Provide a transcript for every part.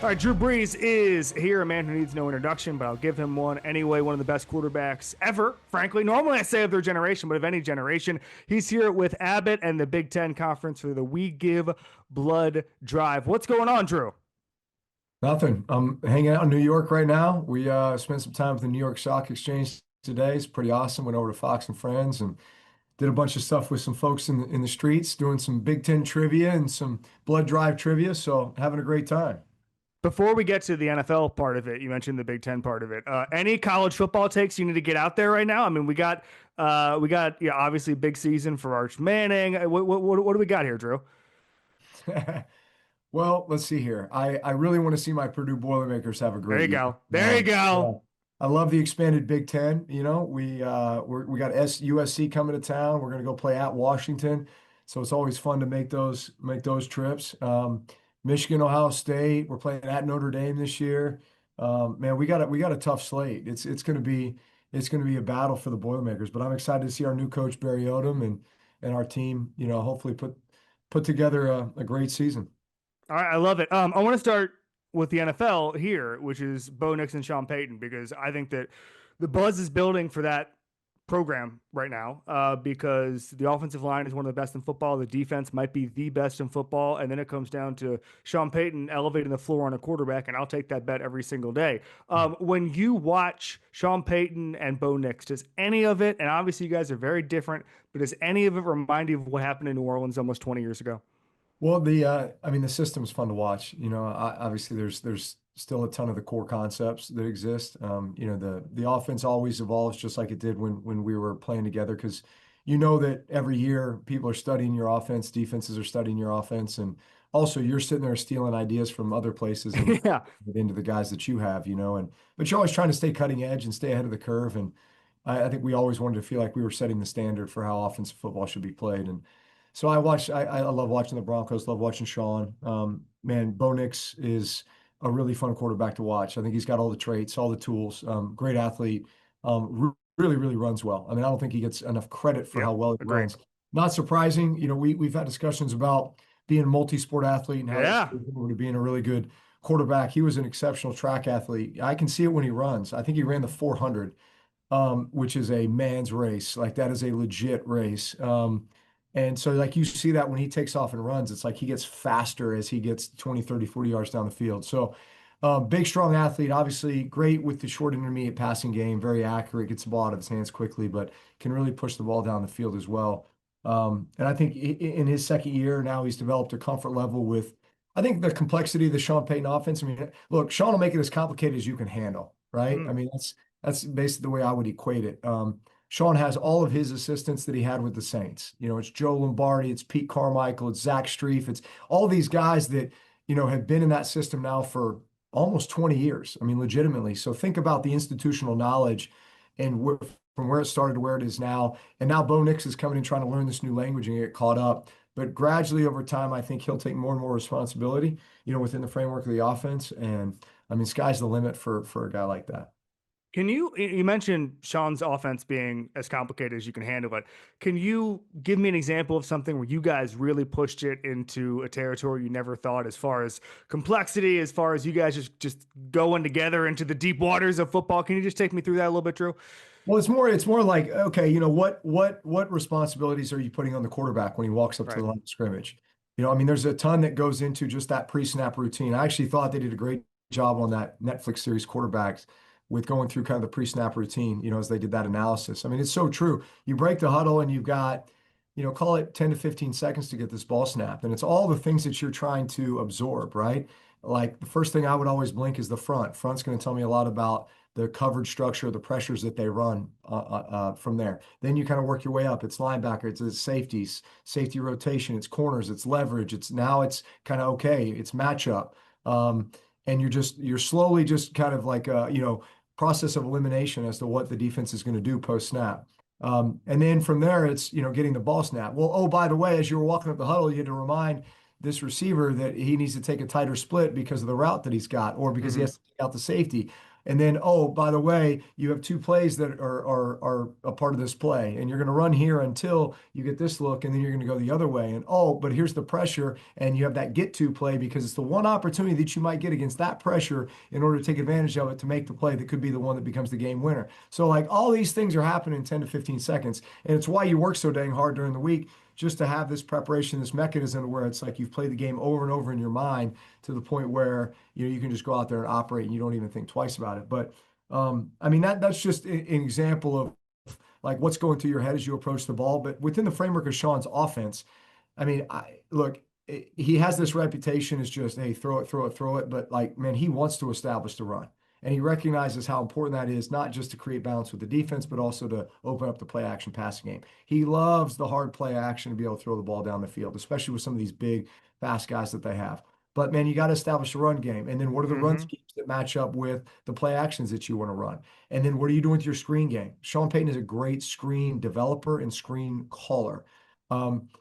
All right, Drew Brees is here, a man who needs no introduction, but I'll give him one anyway. One of the best quarterbacks ever, frankly. Normally I say of their generation, but of any generation. He's here with Abbott and the Big Ten Conference for the We Give Blood Drive. What's going on, Drew? Nothing. I'm hanging out in New York right now. We spent some time with the New York Stock Exchange today. It's pretty awesome. Went over to Fox and Friends and did a bunch of stuff with some folks in the streets, doing some Big Ten trivia and some blood drive trivia. So having a great time. Before we get to the NFL part of it, you mentioned the Big Ten part of it. Any college football takes you need to get out there right now? I mean, we got yeah, obviously big season for Arch Manning. What do we got here, Drew? Well, let's see here. I really want to see my Purdue Boilermakers have a There great you year. go. There you Yeah. go. I love the expanded Big Ten. We got USC coming to town. We're going to go play at Washington, so it's always fun to make those trips. Michigan, Ohio State. We're playing at Notre Dame this year. Man, we got a tough slate. It's going to be a battle for the Boilermakers. But I'm excited to see our new coach Barry Odom and our team. Hopefully put together a great season. All right, I love it. I want to start with the NFL here, which is Bo Nix and Sean Payton, because I think that the buzz is building for that program right now because the offensive line is one of the best in football. The defense might be the best in football. And then it comes down to Sean Payton elevating the floor on a quarterback, and I'll take that bet every single day. When you watch Sean Payton and Bo Nix, does any of it, and obviously you guys are very different, but does any of it remind you of what happened in New Orleans almost 20 years ago? Well, I mean, the system's fun to watch. Obviously there's still a ton of the core concepts that exist. The offense always evolves just like it did when we were playing together because you know that every year people are studying your offense, defenses are studying your offense, and also you're sitting there stealing ideas from other places and Yeah. into the guys that you have, but you're always trying to stay cutting edge and stay ahead of the curve. And I think we always wanted to feel like we were setting the standard for how offensive football should be played. And so I love watching the Broncos, love watching Sean. Man, Bo Nix is a really fun quarterback to watch. I think he's got all the traits, all the tools, great athlete, really, really runs well. I mean, I don't think he gets enough credit for how Yep. well he Agreed. runs. Not surprising. We've had discussions about being a multi-sport athlete and how that's Yeah. over to being a really good quarterback. He was an exceptional track athlete. I can see it when he runs. I think he ran the 400, which is a man's race. Like that is a legit race. And so like you see that when he takes off and runs, it's like he gets faster as he gets 20, 30, 40 yards down the field. So big, strong athlete, obviously great with the short intermediate passing game, very accurate, gets the ball out of his hands quickly, but can really push the ball down the field as well. And I think in his second year now, he's developed a comfort level with, I think, the complexity of the Sean Payton offense. I mean, look, Sean will make it as complicated as you can handle, right? I Mm. mean, that's basically the way I would equate it. Sean has all of his assistants that he had with the Saints. It's Joe Lombardi, it's Pete Carmichael, it's Zach Strief, it's all these guys that, have been in that system now for almost 20 years. I mean, legitimately. So think about the institutional knowledge and from where it started to where it is now. And now Bo Nix is coming and trying to learn this new language and get caught up. But gradually over time, I think he'll take more and more responsibility, within the framework of the offense. And I mean, sky's the limit for a guy like that. You mentioned Sean's offense being as complicated as you can handle it. Can you give me an example of something where you guys really pushed it into a territory you never thought, as far as complexity, as far as you guys just going together into the deep waters of football? Can you just take me through that a little bit, Drew? Well, it's more like, okay, what responsibilities are you putting on the quarterback when he walks up to Right. the line of scrimmage? I mean, there's a ton that goes into just that pre-snap routine. I actually thought they did a great job on that Netflix series Quarterbacks with going through kind of the pre-snap routine, as they did that analysis. I mean, it's so true. You break the huddle and you've got, call it 10 to 15 seconds to get this ball snapped. And it's all the things that you're trying to absorb, right? Like the first thing I would always blink is the front. Front's going to tell me a lot about the coverage structure, the pressures that they run from there. Then you kind of work your way up. It's linebacker, it's safeties, safety rotation, it's corners, it's leverage. It's kind of okay. It's matchup. And you're slowly just kind of like, process of elimination as to what the defense is going to do post snap. And then from there, it's, getting the ball snap. Well, oh, by the way, as you were walking up the huddle, you had to remind this receiver that he needs to take a tighter split because of the route that he's got, or because he Hmm. has to take out the safety. And then, oh, by the way, you have two plays that are a part of this play, and you're going to run here until you get this look, and then you're going to go the other way. And oh, but here's the pressure, and you have that get to play because it's the one opportunity that you might get against that pressure in order to take advantage of it to make the play that could be the one that becomes the game winner. So like all these things are happening in 10 to 15 seconds, and it's why you work so dang hard during the week just to have this preparation, this mechanism where it's like you've played the game over and over in your mind to the point where you can just go out there and operate and you don't even think twice about it. But I mean that's just an example of like what's going through your head as you approach the ball. But within the framework of Sean's offense, I mean, look, he has this reputation as just, hey, throw it, throw it, throw it. But like, man, he wants to establish the run. And he recognizes how important that is, not just to create balance with the defense, but also to open up the play action passing game. He loves the hard play action to be able to throw the ball down the field, especially with some of these big, fast guys that they have. But man, you got to establish a run game. And then what are the run Mm-hmm. schemes that match up with the play actions that you want to run? And then what are you doing with your screen game? Sean Payton is a great screen developer and screen caller.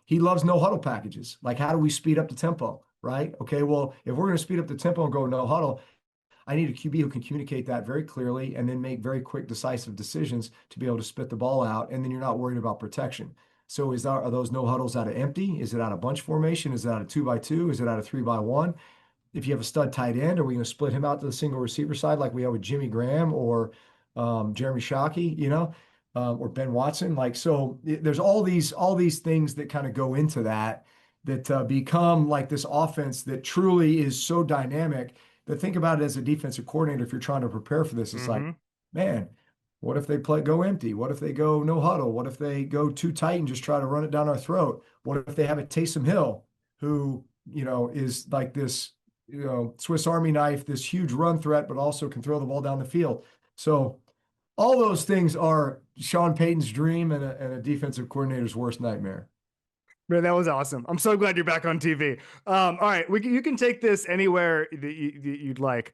He loves no huddle packages. Like, how do we speed up the tempo? Right? Okay, well, if we're going to speed up the tempo and go no huddle, I need a QB who can communicate that very clearly and then make very quick, decisive decisions to be able to spit the ball out. And then you're not worried about protection. So are those no huddles out of empty? Is it out of bunch formation? Is it out of 2x2? Is it out of 3x1? If you have a stud tight end, are we going to split him out to the single receiver side like we have with Jimmy Graham or Jeremy Shockey, or Ben Watson? Like, so there's all these things that kind of go into that become like this offense that truly is so dynamic that think about it as a defensive coordinator. If you're trying to prepare for this, it's like, Mm-hmm. man, what if they go empty? What if they go no huddle? What if they go too tight and just try to run it down our throat? What if they have a Taysom Hill who, is like this, Swiss Army knife, this huge run threat, but also can throw the ball down the field. So all those things are Sean Payton's dream and a defensive coordinator's worst nightmare. Man, that was awesome. I'm so glad you're back on TV. All right, you can take this anywhere that you'd like.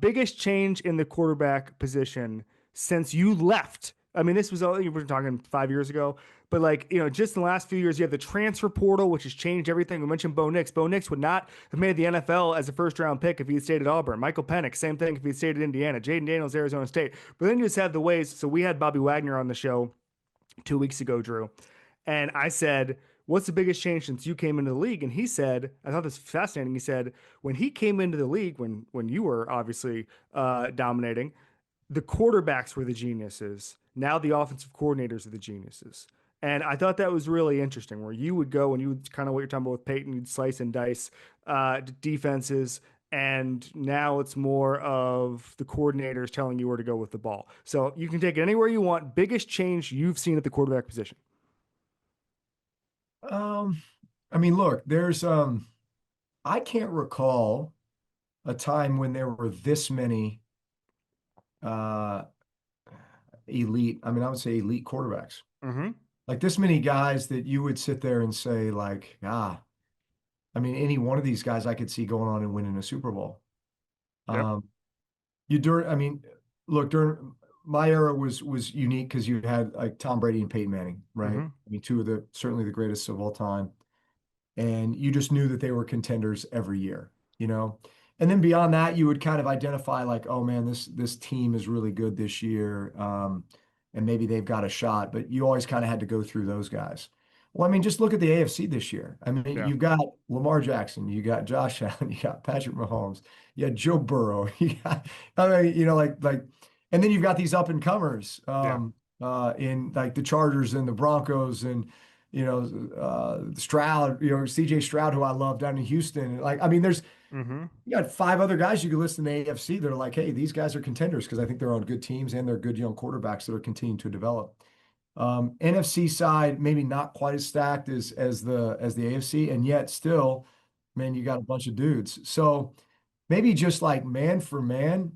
Biggest change in the quarterback position since you left. I mean, this was all you were talking 5 years ago, but like just in the last few years, you have the transfer portal, which has changed everything. We mentioned Bo Nix. Bo Nix would not have made the NFL as a first-round pick if he had stayed at Auburn. Michael Penix, same thing if he had stayed at Indiana. Jaden Daniels, Arizona State. But then you just have the ways. So we had Bobby Wagner on the show 2 weeks ago, Drew, and I said, what's the biggest change since you came into the league? And he said, I thought this was fascinating. He said, when he came into the league, when you were obviously dominating, the quarterbacks were the geniuses. Now the offensive coordinators are the geniuses. And I thought that was really interesting, where you would go and you would kind of what you're talking about with Peyton, you'd slice and dice defenses. And now it's more of the coordinators telling you where to go with the ball. So you can take it anywhere you want. Biggest change you've seen at the quarterback position. Um, I mean, look, I can't recall a time when there were this many uh elite, I mean, I would say elite quarterbacks. Mm-hmm. Like this many guys that you would sit there and say, like, I mean, any one of these guys I could see going on and winning a Super Bowl. Yep. Um, I mean, look, during my era was unique because you had like Tom Brady and Peyton Manning, right? Mm-hmm. I mean, two of certainly the greatest of all time. And you just knew that they were contenders every year, you know? And then beyond that, you would kind of identify like, oh man, this team is really good this year. And maybe they've got a shot, but you always kind of had to go through those guys. Well, I mean, just look at the AFC this year. I mean, Yeah. you've got Lamar Jackson, you got Josh Allen, you got Patrick Mahomes, you got Joe Burrow, you got, I mean, and then you've got these up and comers, Yeah. in like the Chargers and the Broncos and, Stroud, CJ Stroud, who I love down in Houston. Like, I mean, Mm-hmm. you got five other guys you could list in the AFC that are like, hey, these guys are contenders because I think they're on good teams and they're good young quarterbacks that are continuing to develop. NFC side, maybe not quite as stacked as the AFC, and yet still, man, you got a bunch of dudes. So maybe just like man for man,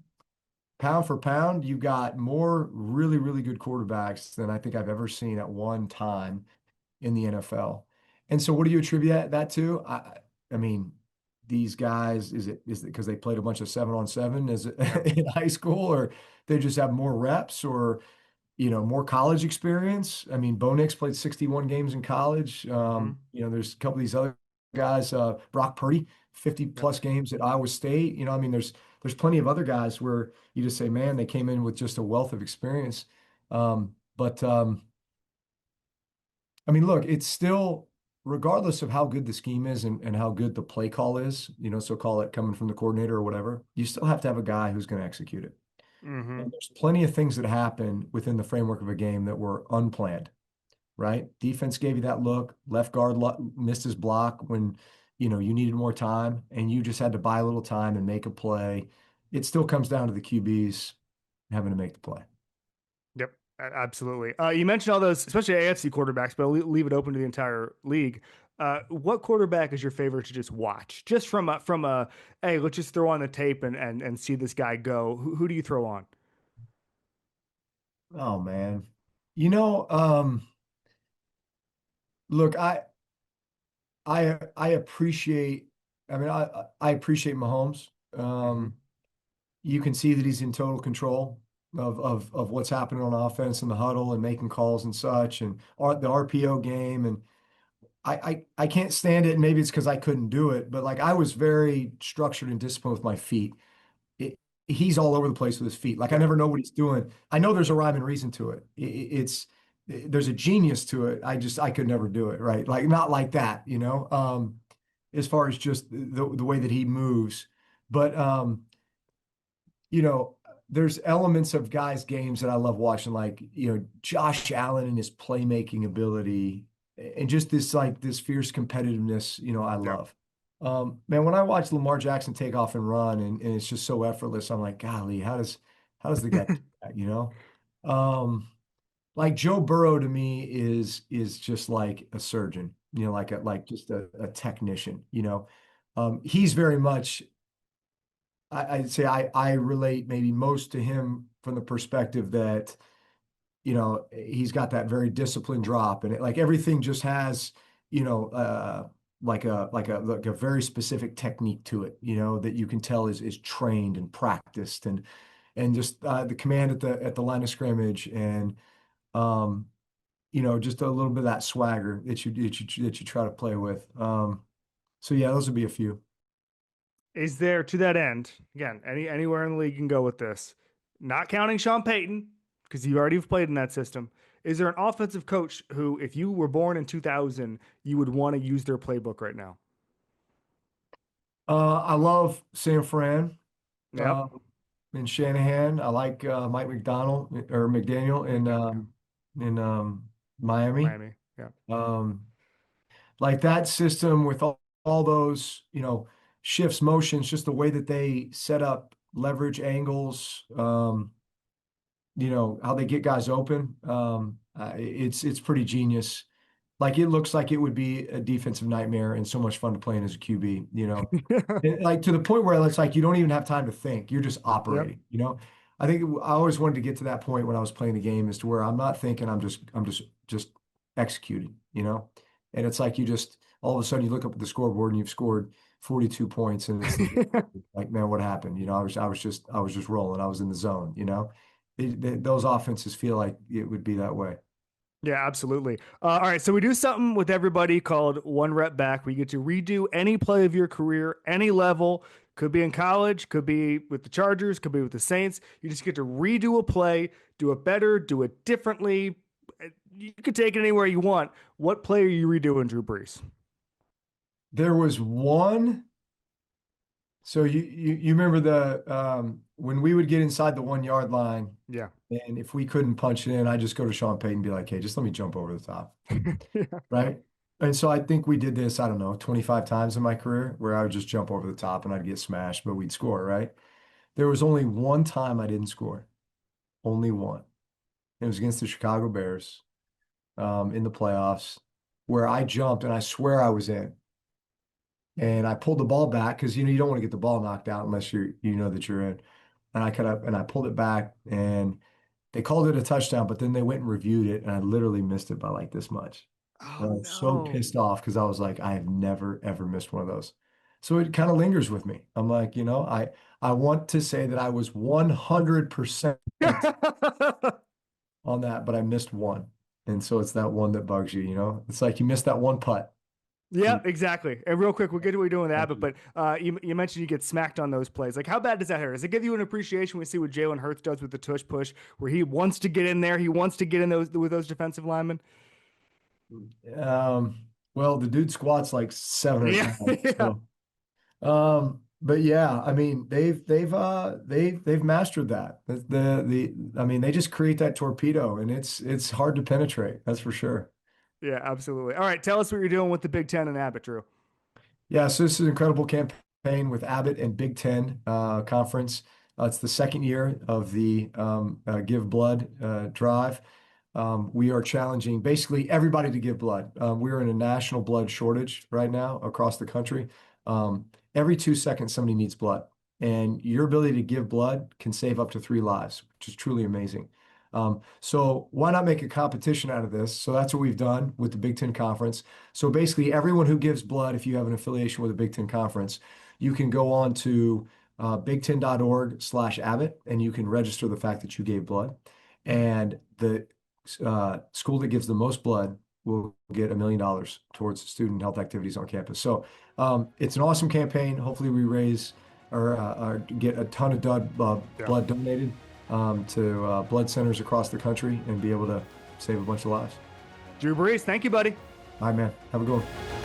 pound for pound, you got more really, really good quarterbacks than I think I've ever seen at one time in the NFL. And so what do you attribute that to? I mean, these guys, is it because they played a bunch of 7-on-7 as Yep. in high school, or they just have more reps or more college experience? I mean, Bo Nix played 61 games in college. Mm-hmm. There's a couple of these other guys, Brock Purdy, 50 Yep. plus games at Iowa State. I mean, there's plenty of other guys where you just say, man, they came in with just a wealth of experience. But I mean, look, it's still, regardless of how good the scheme is and how good the play call is, so call it coming from the coordinator or whatever, you still have to have a guy who's going to execute it. Hmm. And there's plenty of things that happen within the framework of a game that were unplanned, right? Defense gave you that look, left guard missed his block when, you needed more time and you just had to buy a little time and make a play. It still comes down to the QBs having to make the play. Yep, absolutely. You mentioned all those, especially AFC quarterbacks, but I'll leave it open to the entire league. What quarterback is your favorite to just watch? Just from a hey, let's just throw on the tape and see this guy go. Who do you throw on? Oh man. You know, look, I appreciate, I mean, I appreciate Mahomes. Hmm. You can see that he's in total control of what's happening on offense in the huddle and making calls and such, and the RPO game. And I can't stand it. And maybe it's because I couldn't do it, but like I was very structured and disciplined with my feet. It, he's all over the place with his feet. Like I Yeah. never know what he's doing. I know there's a rhyme and reason to it. There's a genius to it. I could never do it, right? Like not like that, as far as just the way that he moves. But you know, there's elements of guys' games that I love watching, like, Josh Allen and his playmaking ability and just this fierce competitiveness, I Yep. love. Man, when I watch Lamar Jackson take off and run and it's just so effortless, I'm like, golly, how does the guy do that? Like Joe Burrow to me is just like a surgeon, like just a technician, He's very much I'd say I relate maybe most to him from the perspective that, he's got that very disciplined drop and like everything just has, you know, uh, like a very specific technique to it, that you can tell is trained and practiced and just the command at the line of scrimmage and um, just a little bit of that swagger that you try to play with. So yeah, those would be a few. Is there to that end again? Anywhere in the league you can go with this, not counting Sean Payton because you already have played in that system. Is there an offensive coach who, if you were born in 2000, you would want to use their playbook right now? I love San Fran. Yep. Uh, and Shanahan. I like Mike McDonald or McDaniel McDaniel. Yeah. in Miami. Miami. Yeah. Um, like that system with all those, shifts, motions, just the way that they set up leverage angles, how they get guys open. It's pretty genius. Like it looks like it would be a defensive nightmare and so much fun to play in as a QB. And, like to the point where it's like you don't even have time to think. You're just Yep. operating. I think I always wanted to get to that point when I was playing the game is to where I'm not thinking, I'm just executing. And it's like you just all of a sudden you look up at the scoreboard and you've scored 42 points and it's the like, man, what happened? I was just rolling. I was in the zone. Those offenses feel like it would be that way. Yeah, absolutely. All right, so we do something with everybody called one rep back. We get to redo any play of your career, any level. Could be in college, could be with the Chargers, could be with the Saints. You just get to redo a play, do it better, do it differently. You could take it anywhere you want. What play are you redoing, Drew Brees? There was one. So you remember the when we would get inside the 1 yard line, Yeah. and if we couldn't punch it in, I just go to Sean Payton and be like, "Hey, just let me jump over the top," Yeah. right? And so I think we did this, I don't know, 25 times in my career where I would just jump over the top and I'd get smashed, but we'd score, right? There was only one time I didn't score, only one. It was against the Chicago Bears in the playoffs where I jumped and I swear I was in. And I pulled the ball back because you don't want to get the ball knocked out unless you know that you're in. And I cut up and I pulled it back and they called it a touchdown, but then they went and reviewed it and I literally missed it by like this much. Oh And I was so no. pissed off because I was like, I have never ever missed one of those. So it kind of lingers with me. I'm like, I want to say that I was 100% on that, but I missed one. And so it's that one that bugs you. It's like you missed that one putt. Yeah, exactly. And real quick, we'll get to what you're doing with Abbott, but you mentioned you get smacked on those plays. Like, how bad does that hurt? Does it give you an appreciation when we see what Jalen Hurts does with the tush push, where he wants to get in there, he wants to get in those with those defensive linemen? Um, well, the dude squats like 700 Yeah, pounds. yeah, So, but yeah, I mean, they've mastered that. I mean, they just create that torpedo, and it's hard to penetrate. That's for sure. yeah, absolutely. All right, tell us what you're doing with the Big Ten and Abbott, Drew. Yeah, so this is an incredible campaign with Abbott and Big Ten conference. It's the second year of the Give Blood drive. We are challenging basically everybody to give blood. We're in a national blood shortage right now across the country. Every 2 seconds, somebody needs blood, and your ability to give blood can save up to 3 lives, which is truly amazing. So why not make a competition out of this? So that's what we've done with the Big Ten Conference. So basically, everyone who gives blood, if you have an affiliation with the Big Ten Conference, you can go on to big10.org/Abbott, and you can register the fact that you gave blood. And the school that gives the most blood will get $1 million towards student health activities on campus. So it's an awesome campaign. Hopefully, we raise or get a ton of Yeah. blood donated to blood centers across the country and be able to save a bunch of lives. Drew Brees, thank you, buddy. All right, man. Have a good one.